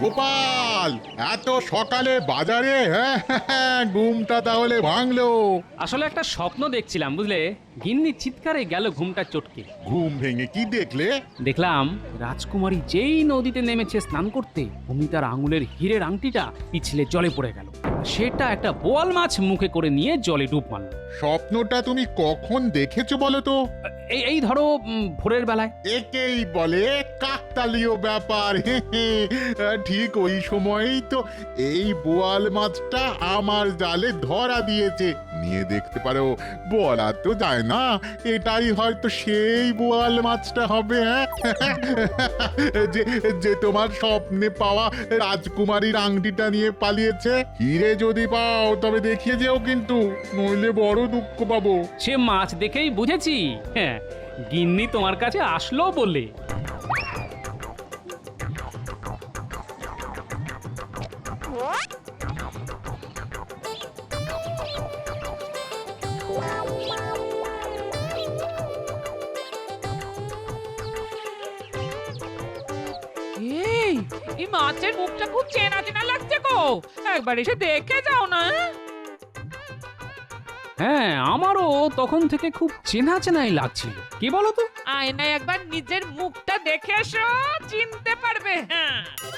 গোপাল, এত সকালে বাজারে? হ্যাঁ, ঘুমটা তাহলে ভাঙলো। আসলে একটা স্বপ্ন দেখছিলাম বুঝলে, গিন্নি চিৎকারে গেল ঘুমটা চটকে। ঘুম ভেঙে কি দেখলে? দেখলাম রাজকুমারী যেই নদীতে নেমেছে স্নান করতে, অমনি তার আঙুলের হীরের আংটিটা পিছলে জলে পড়ে গেল। সেটা একটা বোয়াল মাছ মুখে করে নিয়ে জলে ডুব মারল। স্বপ্নটা তুমি কখন দেখেছো বলো তো? এই ধরো ভোরের বেলায়। একেই বলে কাকতালীয় ব্যাপার। ঠিক ওই সময়ই তো এই বোয়াল মাছটা আমার জালে ধরা দিয়েছে। নিয়ে দেখতে পারো, বলা তো যায় না, এটাই হয়তো সেই বোয়াল মাছটা হবে। যে যে তোমার স্বপ্নে পাওয়া রাজকুমারীর আংটিটা নিয়ে পালিয়েছে। হিরে যদি পাও তবে দেখিয়ে যেও কিন্তু, নইলে বড় দুঃখ পাবো। সে মাছ দেখেই বুঝেছি। হ্যাঁ, গিন্নি তোমার কাছে আসলো বলে। এই এই মাছের মুখটা খুব চেনা চেনা লাগছে গো, একবার এসে দেখে যাও না। হ্যাঁ, আমারও তখন থেকে খুব চেনা চেনাই লাগছিল। কি বলো তো? আয়নায় একবার নিজের মুখটা দেখে এসো, চিনতে পারবে।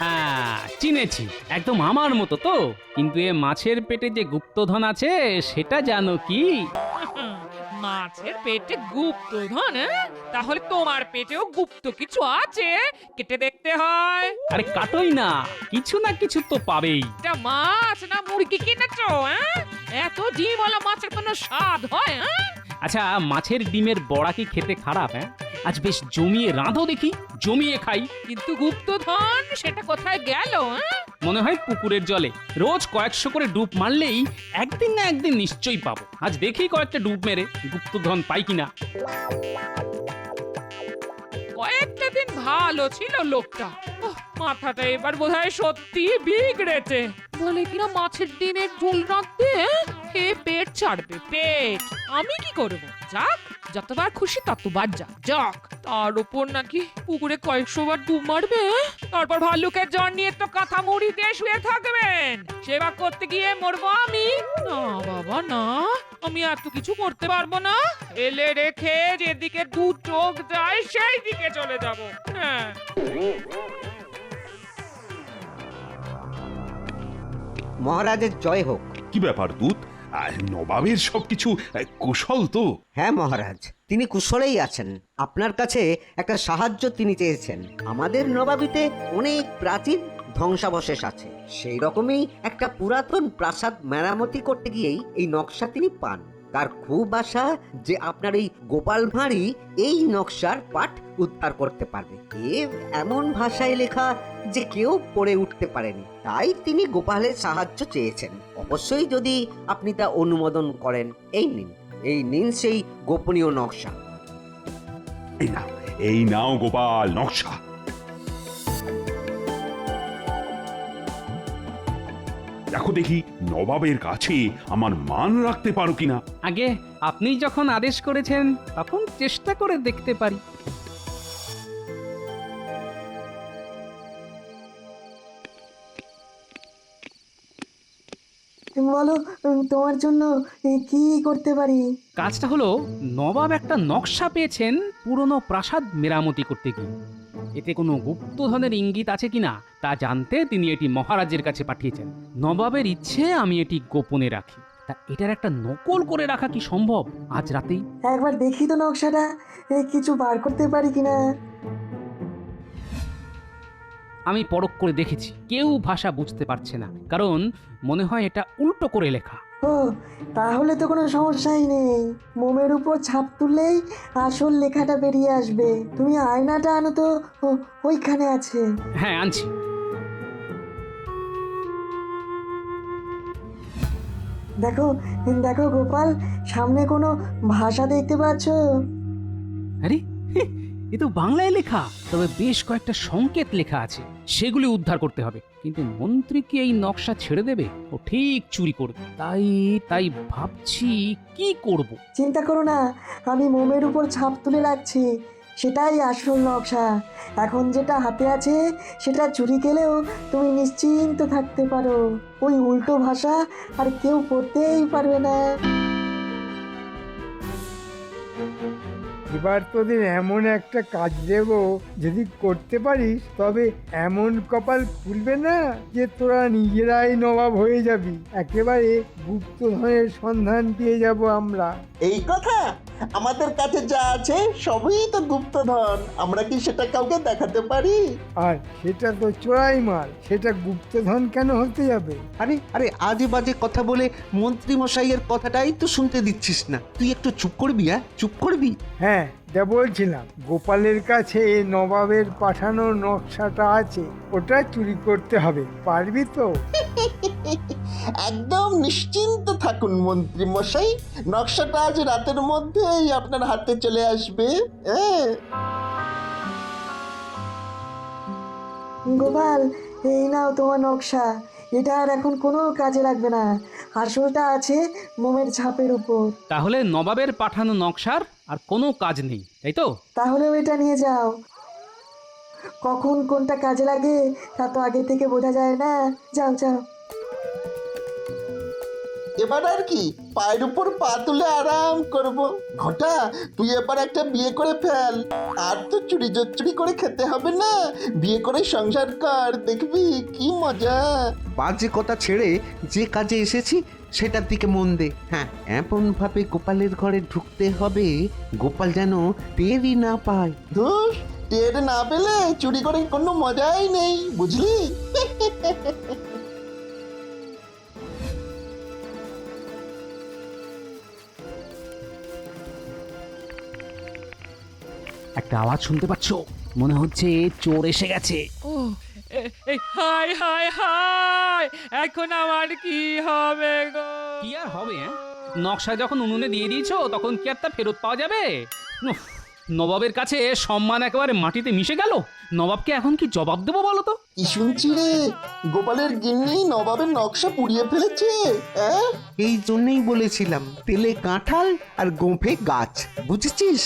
হ্যাঁ, চিনেছি। একদম আমার মতো তো। কিন্তু এ মাছের পেটে যে গুপ্তধন আছে সেটা জানো কি? মাছের পেটে গুপ্তধন? তাহলে তোমার পেটেও গুপ্ত কিছু আছে, কেটে দেখতে হয়। আরে কাটোই না, কিছু না কিছু তো পাবেই। এটা মাছ না মুরগি কিনেছো? এত ডিমওয়ালা মাছের কোনো স্বাদ হয়? আচ্ছা, মাছের ডিমের বড়া কি খেতে খারাপ? হ্যাঁ, আজ বেশ জমিয়ে রাঁধো দেখি, জমিয়ে খাই। কিন্তু গুপ্তধন সেটা কোথায় গেল? মনে হয় পুকুরের জলে রোজ কয়েকশো করে ডুব মারলেই একদিন না একদিন নিশ্চয়ই পাবো। আজ দেখি কয়েকটা ডুব মেরে গুপ্তধন পাই কিনা। কয়েকটা দিন ভালো ছিল লোকটা, মাথাটা এবার বোধহয় সত্যি বিগড়েছে। বলে কিনা মাছের ডিমের ঝোল রাখতে খেয়ে পেট ছাড়বে, পেট। আমি কি করব? যাক, যতবার খুশি ততবার যাক। তার উপর নাকি পুকুরে কয়েকশো বার ডুব মারবে, তারপর ভাল্লুকের জ্বর নিয়ে তো কাঁথা মুড়ি দিয়ে শুয়ে থাকবেন। সেবা করতে গিয়ে মরবো আমি? না বাবা না, আমি এত কিছু করতে পারবো না। এলে রেখে যেদিকে দু চোখ যায় সেই দিকে চলে যাব। হ্যাঁ, মহারাজের জয় হোক। কি ব্যাপার দূত? নবাবের সবকিছু কুশল তো? হ্যাঁ মহারাজ, তিনি কুশলেই আছেন। আপনার কাছে একটা সাহায্য তিনি চেয়েছেন। আমাদের নবাবিতে অনেক প্রাচীন ধ্বংসাবশেষ আছে, সেই রকমই একটা পুরাতন প্রাসাদ মেরামতি করতে গিয়েই এই নকশা তিনি পান। তার খুব আশা যে আপনার এই গোপাল ভাঁড়ই এই নকশার পাঠ উদ্ধার করতে পারবে। এমন ভাষায় লেখা যে কেউ পড়ে উঠতে পারেনি, তাই তিনি গোপালের সাহায্য চেয়েছেন। অবশ্যই যদি আপনি তা অনুমোদন করেন। এই নিন সেই গোপনীয় নকশা। এই নাও গোপাল নকশা। দেখো দেখি নবাবের কাছে আমার মান রাখতে পারো কিনা। আগে আপনি যখন আদেশ করেছেন তখন চেষ্টা করে দেখতে পারি। বলো, তোমার জন্য কি করতে পারি? কাজটা হলো, নবাব একটা নকশা পেয়েছেন পুরনো প্রাসাদ মেরামতি করতে গিয়ে। এতে কোনো গুপ্তধনের ইঙ্গিত আছে কিনা তা জানতে তিনি এটি মহারাজের কাছে পাঠিয়েছেন। নবাবের ইচ্ছে আমি এটি গোপনে রাখি। তা এটার একটা নকল করে রাখা কি সম্ভব আজ রাতেই? একবার দেখি তো নকশাটা, কিছু বার করতে পারি কিনা। আমি পরখ করে দেখেছি, কেউ ভাষা বুঝতে পারছে না, কারণ মনে হয় এটা উল্টো করে লেখা। ও, তাহলে তো কোনো সমস্যাই নেই। মোমের উপর ছাপ তুললেই আসল লেখাটা বেরিয়ে আসবে। তুমি আয়নাটা আনো তো, ওইখানে আছে। হ্যাঁ, আনছি। দেখো দেখো গোপাল, সামনে কোনো ভাষা দেখতে পাচ্ছ? আরে, এ তো বাংলায় লেখা, তবে বেশ কয়েকটা সংকেত লেখা আছে, সেগুলি উদ্ধার করতে হবে। কিন্তু মন্ত্রী কি এই নকশা ছেড়ে দেবে? ও ঠিক চুরি করবে। তাই ভাবছি কি করব। চিন্তা করো না, আমি মোমের উপর ছাপ তুলে রাখছি। সেটাই আসল নকশা। এখন যেটা হাতে আছে সেটা চুরি গেলেও তুমি নিশ্চিন্ত থাকতে পারো, ওই উল্টো ভাষা আর কেউ পড়তেই পারবে না। এবার তোদের এমন একটা কাজ দেব, যদি করতে পারিস তবে এমন কপাল খুলবে না যে তোরা নিজেরাই নবাব হয়ে যাবি। একেবারে গুপ্তধনের সন্ধান পেয়ে যাব আমরা। এই কথা, আমাদের কাছে যা আছে সবই তো গুপ্তধন, আমরা কি সেটা কাউকে দেখাতে পারি? আর সেটা তো চোরাই মাল, সেটা গুপ্তধন কেন হতে যাবে? আরে আরে আজে বাজে কথা বলে মন্ত্রী মশাইয়ের কথাটাই তো শুনতে দিচ্ছিস না। তুই একটু চুপ করবি, চুপ করবি। হ্যাঁ, যা বলছিলাম, গোপালের কাছে নবাবের পাঠানো নকশাটা আছে, ওটা চুরি করতে হবে। পারবি তো? একদম নিশ্চিন্ত থাকুন মন্ত্রী মশাই, নকশাটা আজ রাতের মধ্যেই আপনার হাতে চলে আসবে। হ্যাঁ, গোপাল, এই নাও তোমার নকশা। এটা আর এখন কোনো কাজে লাগবে না, আসলটা আছে মোমের ছাপের উপর। তাহলে নবাবের পাঠানো নকশার আর কোনো কাজ নেই, তাই তো? তাহলে ওইটা নিয়ে যাও। কখন কোনটা কাজে লাগে তা তো আগে থেকে বোঝা যায় না। যাও যাও। এবার আর কি, পায়ের উপর পা তুলে আরাম করব। ঘটা, তুই এবার একটা বিয়ে করে ফেল, আর তো চুরি জচ্চুরি করে খেতে হবে না। বিয়ে করে সংসার কর, দেখবি কি মজা। বাজে কথা ছেড়ে যে কাজে এসেছি সেটার দিকে মন দে। হ্যাঁ, এমন ভাবে গোপালের ঘরে ঢুকতে হবে গোপাল যেন টেরই না পায়। ধুস, টের না পেলে চুরি করে কোনো মজাই নেই, বুঝলি? একটা আওয়াজ শুনতে পাচ্ছ? মনে হচ্ছে চোর এসে গেছে। ও এই হাই হাই হাই, এখন আমার কি হবে গো? কি আর হবে? নকশা যখন উনুনে দিয়ে দিয়েছো তখন কি আর তা ফেরত পাওয়া যাবে? উফ, নবাবের কাছে সম্মান একেবারে মাটিতে মিশে গেল। নবাবকে এখন কি জবাব দেবো বলো তো? কি শুনছি রে, গোপালের গিন্নি নবাবের নকশা পুড়িয়ে ফেলেছে? হ্যাঁ, এই জন্যই বলেছিলাম তেলে কাঁঠাল আর গোঁফে গাছ, বুঝেছিস?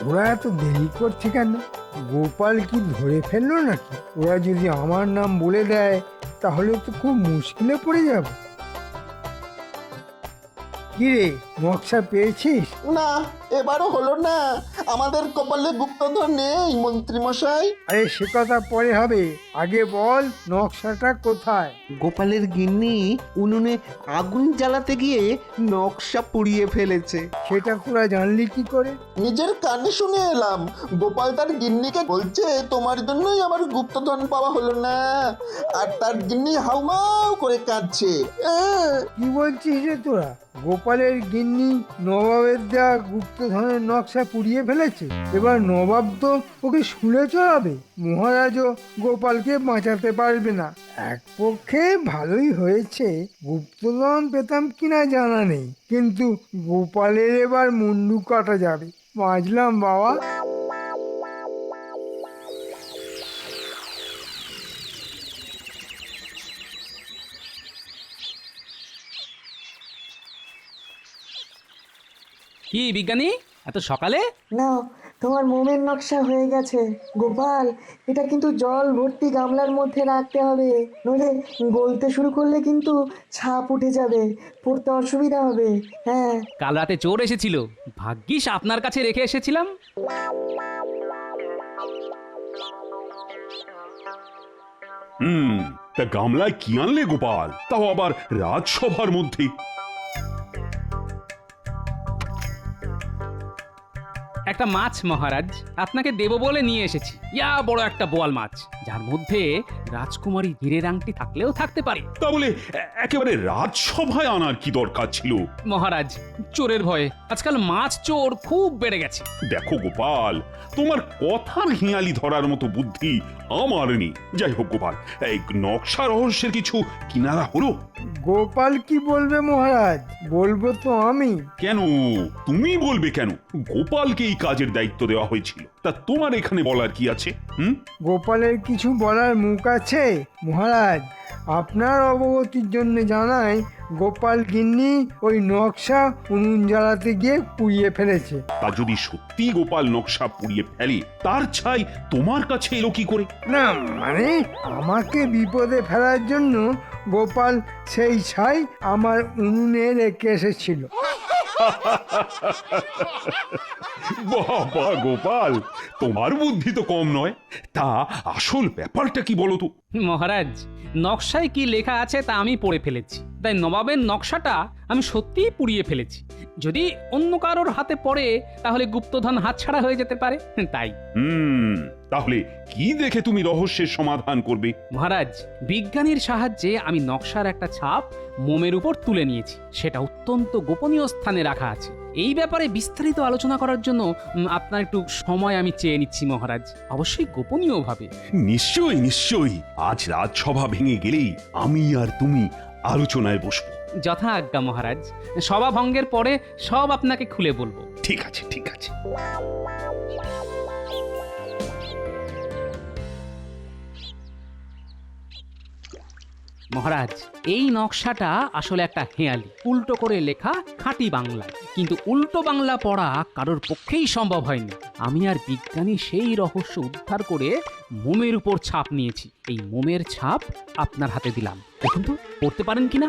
ওরা এত দেরি করছে কেন? গোপাল কি ধরে ফেললো নাকি? ওরা যদি আমার নাম বলে দেয় তাহলে তো খুব মুশকিলে পড়ে যাব। কি রে, নকশা পেয়েছিস? না, এবারও হলো না, আমাদের কপালে গুপ্তধন নেই মন্ত্রী মশাই। আরে সে কথা পরে হবে, আগে বল নকশাটা কোথায়? গোপালের গিন্নি উনুনে আগুন জ্বালাতে গিয়ে নকশা পুড়িয়ে ফেলেছে। সেটা তোরা জানলি কি করে? নিজের কানে শুনে এলাম, গোপাল তার গিন্নিকে বলছে তোমার জন্যই আমার গুপ্তধন পাওয়া হলো না, আর তার গিন্নি হাউমাউ করে কাঁদছে। কি বলছিস রে তোরা? গোপালের গিন্নি নবাবের দেওয়া গুপ্তধনের নকশা পুড়িয়ে ফেলেছে? এবার নবাব তো ওকে শুলে চড়াবে। মহারাজও গোপালকে বাঁচাতে পারবে না। এক পক্ষে ভালোই হয়েছে, গুপ্তধন পেতাম কিনা জানা নেই, কিন্তু গোপালের এবার মুন্ডু কাটা যাবে। বাঁচলাম বাবা। কি বিজ্ঞানী, এত সকালে? নাও, তোমার মোমের নকশা হয়ে গেছে। গোপাল, এটা কিন্তু জল ভর্তি গামলার মধ্যে রাখতে হবে, নইলে গলতে শুরু করলে কিন্তু ছাপ উঠে যাবে, পড়তে অসুবিধা হবে। হ্যাঁ, কাল রাতে চোর এসেছিল, ভাগ্যিস আপনার কাছে রেখে এসেছিলাম। তা গামলায় কি আনলে গোপাল, তাও আবার রাজসভার মধ্যে? একটা মাছ মহারাজ, আপনাকে দেব বলে নিয়ে এসেছি। ইয়া বড় একটা বোয়াল মাছ, যার মধ্যে রাজকুমারী হীরের আংটি থাকলেও থাকতে পারে। তা বলে একেবারে রাজসভায় আনার কি দরকার ছিল? মহারাজ, চোরের ভয়ে আজকাল মাছ চোর খুব বেড়ে গেছে। দেখো গোপাল, তোমার কথার হিয়ালি ধরার মতো বুদ্ধি আমার নেই। যাই হোক গোপাল, এই নকশা রহস্যের কিছু কিনারা হলো? গোপাল কি বলবে মহারাজ? বলবো তো আমি। কেন তুমি বলবে কেন? গোপালকে এই কাজের দায়িত্ব দেওয়া হয়েছিল, তা তোমার এখানে বলার কি আছে? গোপালের কিছু বলার মুখ আছে মহারাজ? আপনার অবগতির জন্য জানাই, গোপাল গিন্নি ওই নকশা উনুন জ্বালাতে গিয়ে পুড়িয়ে ফেলেছে। তা যদি সত্যি গোপাল নকশা পুড়িয়ে ফেলে, তার ছাই তোমার কাছে এলো কি করে? না মানে আমাকে বিপদে ফেলার জন্য গোপাল সেই ছাই আমার উনুনে রেখে এসেছিল। বাবা গোপাল, তোমার বুদ্ধি তো কম নয়। তা আসল ব্যাপারটা কি বলো তো? মহারাজ, নকশায় কি লেখা আছে তা আমি পড়ে ফেলেছি, তাই নবাবের নকশাটা আমি সত্যিই পুড়িয়ে ফেলেছি। যদি অন্য কারোর হাতে পড়ে তাহলে গুপ্তধন হাতছাড়া হয়ে যেতে পারে, তাই। তাহলে কি দেখে তুমি রহস্যের সমাধান করবে? মহারাজ, বিজ্ঞানীর সাহায্যে আমি নকশার একটা ছাপ মোমের উপর তুলে নিয়েছি। সেটা অত্যন্ত গোপনীয় স্থানে রাখা আছে। এই ব্যাপারে বিস্তারিত আলোচনা করার জন্য আপনার একটু সময় আমি চেয়ে নিচ্ছি মহারাজ, অবশ্যই গোপনীয়ভাবে। নিশ্চয়ই নিশ্চয়ই, আজ রাজসভা ভেঙে গেলেই আমি আর তুমি আলোচনায় বসবো। যথা আজ্ঞা মহারাজ, সভা ভঙ্গের পরে সব আপনাকে খুলে বলবো। ঠিক আছে ঠিক আছে। মহারাজ, এই নকশাটা আসলে একটা হেঁয়ালি, উল্টো করে লেখা খাঁটি বাংলায়। কিন্তু উল্টো বাংলা পড়া কারোর পক্ষেই সম্ভব হয়নি। আমি আর বিজ্ঞানী সেই রহস্য উদ্ধার করে মোমের উপর ছাপ নিয়েছি। এই মোমের ছাপ আপনার হাতে দিলাম, দেখুন তো পড়তে পারেন কিনা।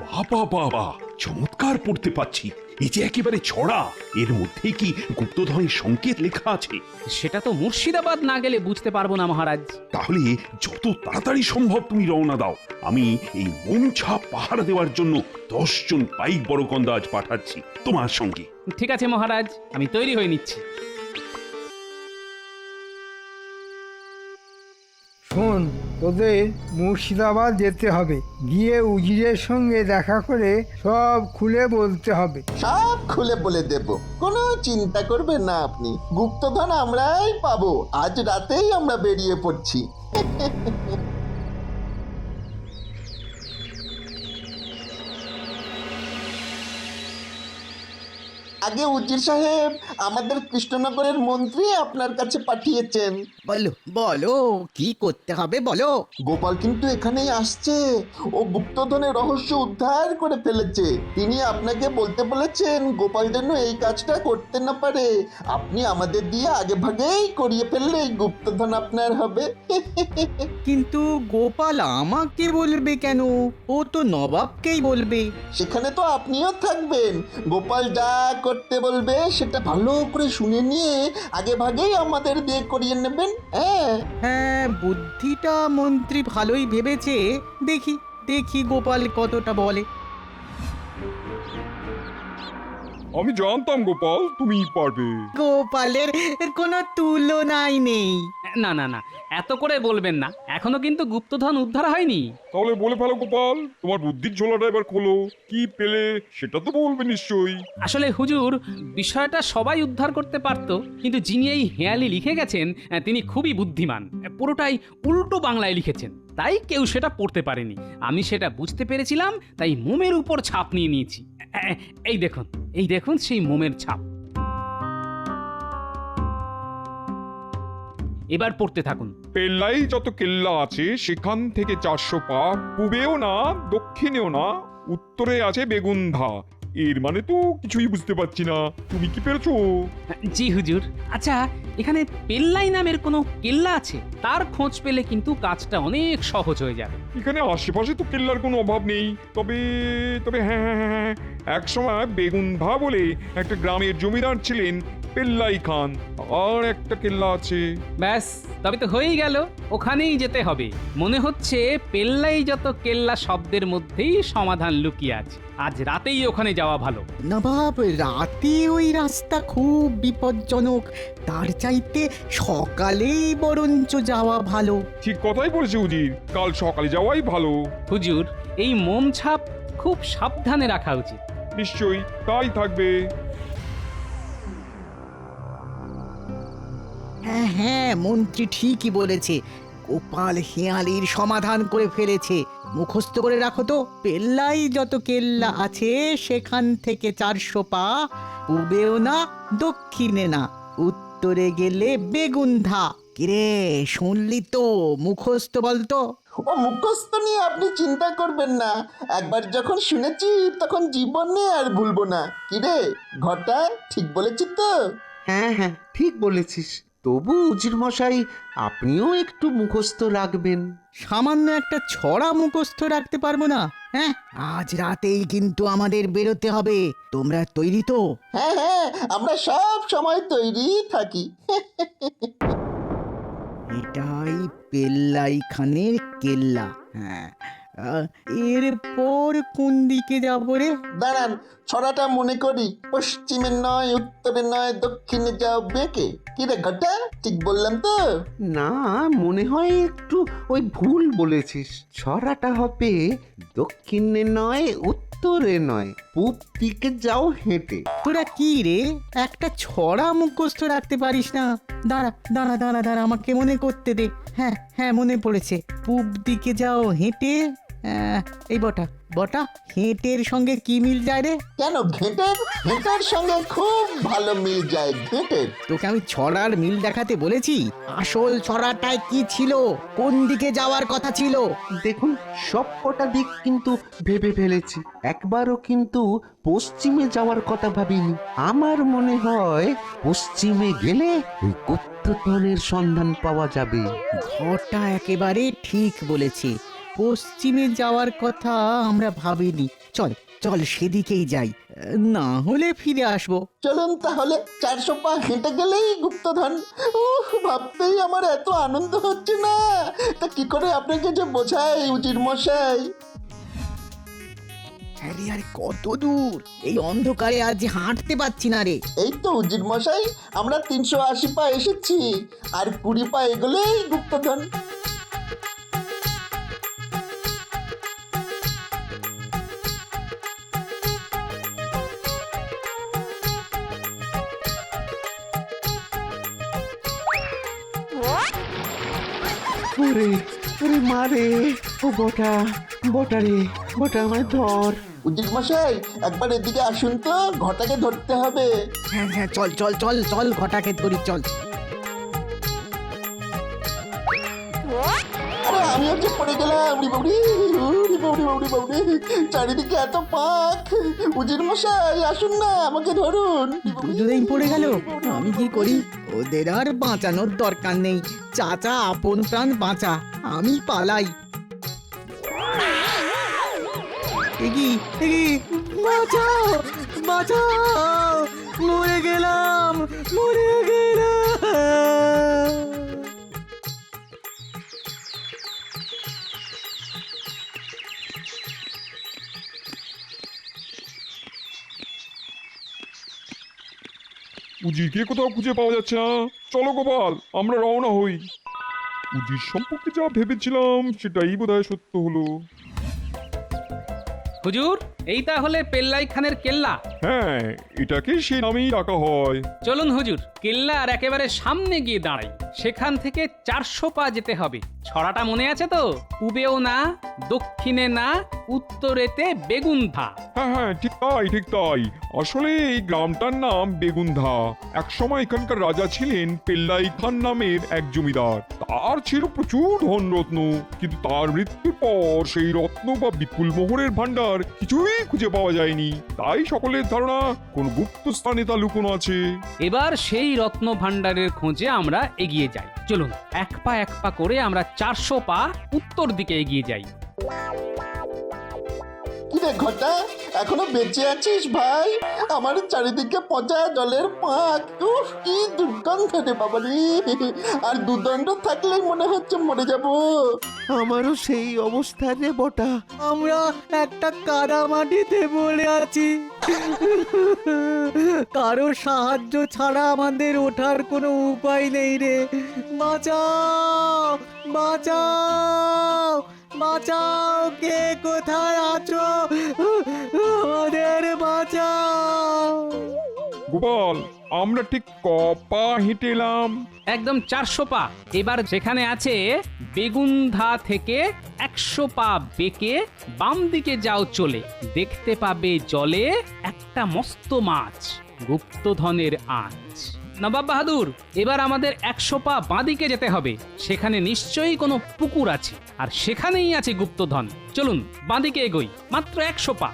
বাবা বাবা, চমৎকার পড়তে পাচ্ছি। এই যে একেবারে ছড়া, এর মধ্যে কি গুপ্তধনের সংকেত লেখা আছে? সেটা তো মুর্শিদাবাদ না গেলে বুঝতে পারবো না মহারাজ। তাহলে যত তাড়াতাড়ি সম্ভব তুমি রওনা দাও। আমি এই মোম ছাপ পাহারা দেওয়ার জন্য 10 জন পাইক বড়কন্দাজ পাঠাচ্ছি তোমার সঙ্গে। ঠিক আছে মহারাজ, আমি তৈরি হয়ে নিচ্ছি। শোন, তোদের মুর্শিদাবাদ যেতে হবে, গিয়ে উজিরের সঙ্গে দেখা করে সব খুলে বলতে হবে। সব খুলে বলে দেব, কোনো চিন্তা করবেন না আপনি। গুপ্তধন আমরাই পাবো, আজ রাতেই আমরা বেরিয়ে পড়ছি। আগে উজির সাহেব, আমাদের কৃষ্ণনগরের মন্ত্রী আপনার কাছে পাঠিয়েছেন। বলো বলো, কি করতে হবে বলো। গোপাল কিন্তু এখানেই আসছে, ও গুপ্তধনের রহস্য উদ্ধার করে ফেলেছে। তিনি আপনাকে বলতে বলেছেন গোপাল যেন এই কাজটা করতে না পারে। আপনি আমাদের দিয়ে আগে ভাগেই করিয়ে ফেললে এই গুপ্তধন আপনার হবে। কিন্তু গোপাল আমাকে বলবে কেন? ও তো নবাবকেই বলবে। সেখানে তো আপনিও থাকবেন। গোপাল যা করতে বলবে সেটা ভালো করে শুনে নিয়ে আগে ভাগেই আমাদের দিয়ে করিয়ে নেবেন। হ্যাঁ, বুদ্ধিটা মন্ত্রী ভালোই ভেবেছে। দেখি দেখি গোপাল কতটা বলে। আমি জানতাম গোপাল তুমি পারবে। গোপালের কোনো তুলনাই নেই। না না না, এত করে বলবেন না, এখনো কিন্তু গুপ্তধন উদ্ধার হয়নি। তাহলে বলে ফেলো গোপাল, তোমার বুদ্ধির ঝোলাটা এবার খোলো। কি পেলে সেটা তো বলবে নিশ্চয়ই। আসলে হুজুর, বিষয়টা সবাই উদ্ধার করতে পারত, কিন্তু যিনি এই হেয়ালি লিখে গেছেন তিনি খুবই বুদ্ধিমান। পুরোটাই উল্টো বাংলায় লিখেছেন, তাই কেউ সেটা পড়তে পারেনি। আমি সেটা বুঝতে পেরেছিলাম, তাই মোমের উপর ছাপ নিয়ে নিয়েছি। এই দেখুন, এই দেখুন সেই মোমের ছাপ। এবার পড়তে থাকুন। পেল্লাই যত কেল্লা আছে সেখান থেকে 400 পা, পূবেও না দক্ষিণেও না, উত্তরে আছে বেগুনধা। এর মানে তো কিছুই বুঝতে পারছি না, তুমি কি পেরেছো? জি হুজুর। আচ্ছা, এখানে পেল্লাই নামের কোনো কেল্লা আছে? তার খোঁজ পেলে কিন্তু কাজটা অনেক সহজ হয়ে যাবে। এখানে আশেপাশে তো কেল্লার কোনো অভাব নেই। তবে তবে হ্যাঁ হ্যাঁ হ্যাঁ, এক সময় বেগুনধা বলে একটা গ্রামের জমিদার ছিলেন পেল্লাই খান, আর একটা কেল্লা আছে। ব্যাস, তবে তো হয়েই গেল, ওখানেই যেতে হবে। মনে হচ্ছে পেল্লাই যত কেল্লা শব্দের মধ্যেই সমাধান লুকিয়ে আছে। আজ রাতেই ওখানে যাওয়া ভালো। নবাব, রাতে ওই রাস্তা খুব বিপজ্জনক, তার চাইতে সকালেই বরঞ্চ যাওয়া ভালো। ঠিক কথাই বলেছে উজির, কাল সকালে যাওয়াই ভালো। হুজুর, এই মোম ছাপ খুব সাবধানে রাখা উচিত। নিশ্চয়ই তাই থাকবে। হ্যাঁ হ্যাঁ, মন্ত্রী ঠিকই বলেছে। গোপাল হেয়ালির সমাধান করে ফেলেছে। মুখস্থ করে রাখো তো, পেল্লাই যত কেল্লা আছে সেখান থেকে 400 পা, পূবেও না দক্ষিণে না, উত্তরে গেলে বেগুনধা। কিরে, শুনলি তো? মুখস্থ বলতো। ও মুখস্থ নিয়ে আপনি চিন্তা করবেন না, একবার যখন শুনেছি তখন জীবনে আর ভুলবো না। কিরে ঘটা, ঠিক বলেছি তো? হ্যাঁ হ্যাঁ, ঠিক বলেছিস। তবু উজির মশাই, আপনিও একটু মুখস্থ রাখবেন। সামান্য একটা ছড়া মুখস্থ রাখতে পারবো না? হ্যাঁ, আজ রাতেই কিন্তু আমাদের বেরোতে হবে। তোমরা তৈরি তো? হ্যাঁ হ্যাঁ, আমরা সব সময় তৈরি থাকি। এটাই পেল্লাই খানের কেল্লা। হ্যাঁ, এরপর কোন দিকে যাবো রে? দাঁড়ান, ছড়াটা মনে করি। পশ্চিমে নয়, উত্তরে নয়, দক্ষিণে যাও বেঁকে। কিরে ঘটা, ঠিক বললাম তো? না, মনে হয় একটু ওই ভুল বলেছিস। ছড়াটা হবে দক্ষিণে নয়, উত্তরে নয়, পূব দিকে যাও হেঁটে। তোরা কি রে, একটা ছড়া মুখস্থ রাখতে পারিস না? দাঁড়া দাঁড়া দাঁড়া দাঁড়া, আমাকে মনে করতে দে। হ্যাঁ হ্যাঁ, মনে পড়েছে। পূব দিকে যাও হেঁটে। এই বটা বটা, হেঁটের সঙ্গে কি মিল যায় রে? কেন ঘেঁটের? ঘেঁটের সঙ্গে খুব ভালো মিল যায় ঘেঁটের। তোকে আমি ছড়ার মিল দেখাতে বলেছি। আসল ছড়াটায় কি ছিল? কোন দিকে যাওয়ার কথা ছিল? দেখুন, সব কটা দিক কিন্তু ভেবে ফেলেছি, একবারও কিন্তু পশ্চিমে যাওয়ার কথা ভাবিনি। আমার মনে হয় পশ্চিমে গেলে ওই গুপ্তধনের সন্ধান পাওয়া যাবে। ঘরটা একেবারে ঠিক বলেছে, পশ্চিমে যাওয়ার কথা আমরা ভাবিনি। চল চল, সেদিকেই যাই, না হলে ফিরে আসবো। চলুন তাহলে, 400 পা হেঁটে গেলেই গুপ্তধন। ভাবতেই আমার এত আনন্দ হচ্ছে না, তা কি করে আপনাকে যে বোঝাই উজির মশাই। আরে আরে, কত দূর! এই অন্ধকারে আজ যে হাঁটতে পারছি না রে। এই তো উজির মশাই, আমরা 380 পা এসেছি, আর 20 পা এগোলেই গুপ্তধন। ওরে ওরে মারে, ও বটা বটা রে, বটা আমায় ধর। উজির মশাই, একবার এদিকে আসুন তো, ঘটাকে ধরতে হবে। হ্যাঁ হ্যাঁ, চল চল চল চল, ঘটাকে ধরি, চল। আরে আমিও যে পড়ে গেলাম। চারিদিকে এত পাক। উজির মশাই আসুন না, আমাকে ধরুন। দুজনেই পড়ে গেল। আমি কি করি? ওদের আর বাঁচানোর দরকার নেই। চাচা আপন প্রাণ বাঁচা, আমি পালাই। এগি এগি, বাঁচাও বাঁচাও, মরে গেলাম মরে গেলাম। উজিরকে কোথাও খুঁজে পাওয়া যাচ্ছে না। চলো গোপাল, আমরা রওনা হই। উজির সম্পর্কে যা ভেবেছিলাম সেটাই বোধহয় সত্য হলো। হুজুর, এই তাহলে পেল্লাই খানের কেল্লা। হ্যাঁ, এটাকে সে নামেই ডাকা হয়। চলুন হুজুর, কেল্লার একেবারে সামনে গিয়ে দাঁড়াই। সেখান থেকে 400 পা যেতে হবে। ছড়াটা মনে আছে তো? পূবেও না, দক্ষিণে না, উত্তরেতে বেগুনধা। হ্যাঁ হ্যাঁ, ঠিক তাই ঠিক তাই। আসলে এই গ্রামটার নাম বেগুনধা। একসময় এখানকার রাজা ছিলেন পেল্লাই খান নামের এক জমিদার। তার ছিল প্রচুর ধনরত্ন, কিন্তু তার মৃত্যুর পর সেই রত্ন বা বিপুল মোহরের ভান্ডার কিছুই খুঁজে পাওয়া যায়নি। তাই সকলের ধারণা কোন গুপ্ত স্থানে তা লুকোনো আছে। এবার সেই রত্ন ভাণ্ডারের খোঁজে আমরা এগিয়ে যাই। চলুন, এক পা করে আমরা 400 পা উত্তর দিকে এগিয়ে যাই। কিরে ঘটা, এখনো বেঁচে আছিস ভাই? আমার চারিদিকে পচা জলের পাক। উফ, কি দুর্গন্ধ রে বাবা রে। আর দুদণ্ড থাকলেই মনে হচ্ছে মরে যাব। আমারও সেই অবস্থা রে বটা। আমরা একটা কাদা মাটিতে পড়ে আছি। কারো সাহায্য ছাড়া আমাদের ওঠার কোনো উপায় নেই রে। বাঁচাও বাঁচাও বাঁচাও, কে কোথায় আছো? আমাদের বাঁচাও। গোপাল, আমরা ঠিক কপা হেঁটে এলাম? একদম 400 পা। এবার যেখানে আছে বেগুনধা থেকে 100 পা বেঁকে বাম দিকে যাও চলে, দেখতে পাবে জলে একটা মস্ত মাছ, গুপ্তধনের আঁচ। নবাব বাহাদুর, এবার আমাদের 100 পা বাঁদিকে যেতে হবে। সেখানে নিশ্চয়ই কোনো পুকুর আছে, আর সেখানেই আছে গুপ্তধন। চলুন বাঁদিকে এগোই, মাত্র 100 পা।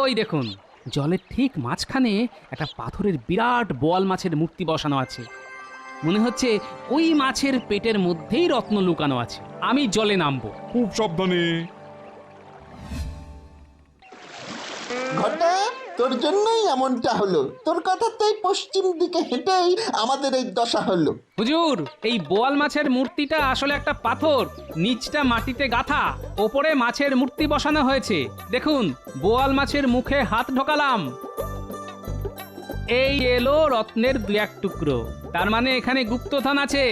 ওই দেখুন, জলের ঠিক মাঝখানে একটা পাথরের বিরাট বোয়াল মাছের মূর্তি বসানো আছে। মনে হচ্ছে ওই মাছের পেটের মধ্যেই রত্ন লুকানো আছে। আমি জলে নামবো। খুব সাবধানে। ঘটা, তোর জন্যই এমনটা হলো। তোর কথাতেই পশ্চিম দিকে হেঁটেই আমাদের এই দশা হলো। হুজুর, এই বোয়াল মাছের মূর্তিটা আসলে একটা পাথর, নিচটা মাটিতে গাঁথা, ওপরে মাছের মূর্তি বসানো হয়েছে। দেখুন, বোয়াল মাছের মুখে হাত ঢোকালাম, এই এলো রত্নের 2-1 টুকরো। তার মানে এখানে গুপ্তধন আছে।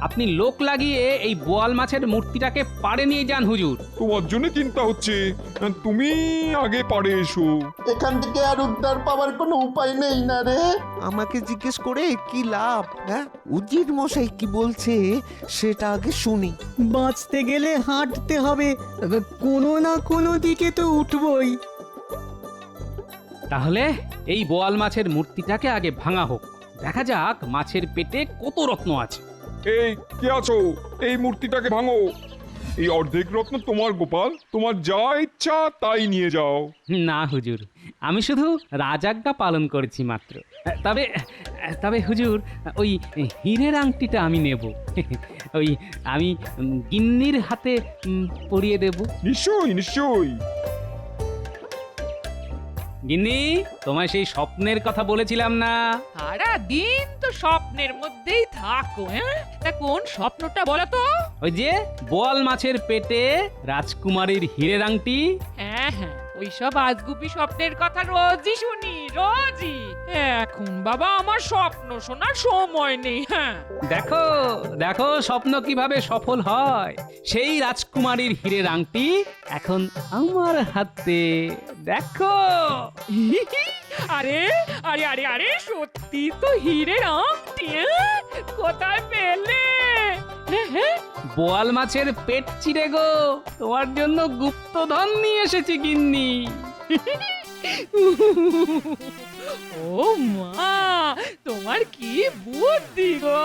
আপনি লোক লাগিয়ে এই বোয়াল মাছের মূর্তিটাকে পাড়ে নিয়ে যান হুজুর। তোমার জন্য চিন্তা হচ্ছে, তুমি আগে পারে এসো। এখান থেকে আর উদ্ধার পাওয়ার কোনো উপায় নেই না রে। আমাকে জিজ্ঞেস করে কি লাভ? হ্যাঁ, উজির মশাই কি বলছে সেটা আগে শুনি। বাঁচতে গেলে হাঁটতে হবে, কোনো না কোনো দিকে তো উঠবই। তাহলে এই বোয়াল মাছের মূর্তিটাকে আগে ভাঙা হোক, দেখা যাক মাছের পেটে কত রত্ন আছে। এই কে আছো? এই মূর্তিটাকে ভাঙো। এই অর্ধেক রত্ন তোমার গোপাল, তোমার যা ইচ্ছা তাই নিয়ে যাও। না হুজুর, আমি শুধু রাজাজ্ঞা পালন করেছি মাত্র। তবে তবে হুজুর, ওই হীরের আংটিটা আমি নেব। ওই আমি গিন্নির হাতে পরিয়ে দেব। নিশ্চয়ই নিশ্চয়ই। গিন্নি, তোমায় সেই স্বপ্নের কথা বলেছিলাম না? সারা দিন তো স্বপ্নের মধ্যেই থাকো, হ্যাঁ? তা কোন স্বপ্নটা বলো তো? ওই যে বোয়াল মাছের পেটে রাজকুমারীর হীরের আংটি। হ্যাঁ হ্যাঁ, ওইসব আজগুবি স্বপ্নের কথা রোজই শুনি, রোজই। এখন বাবা আমার স্বপ্ন শোনার সময় নেই। হ্যাঁ, দেখো দেখো স্বপ্ন কিভাবে সফল হয়। সেই রাজকুমারীর হীরের আংটি এখন আমার হাতে, দেখো। আরে আরে আরে আরে, সত্যি তো হীরের আংটি, হ্যাঁ? কোথায় পেলে? হ্যাঁ হ্যাঁ, বোয়াল মাছের পেট চিরে গো, তোমার জন্য গুপ্তধন নিয়ে এসেছি গিন্নি। ও মা, তোমার কি বুদ্ধি গো!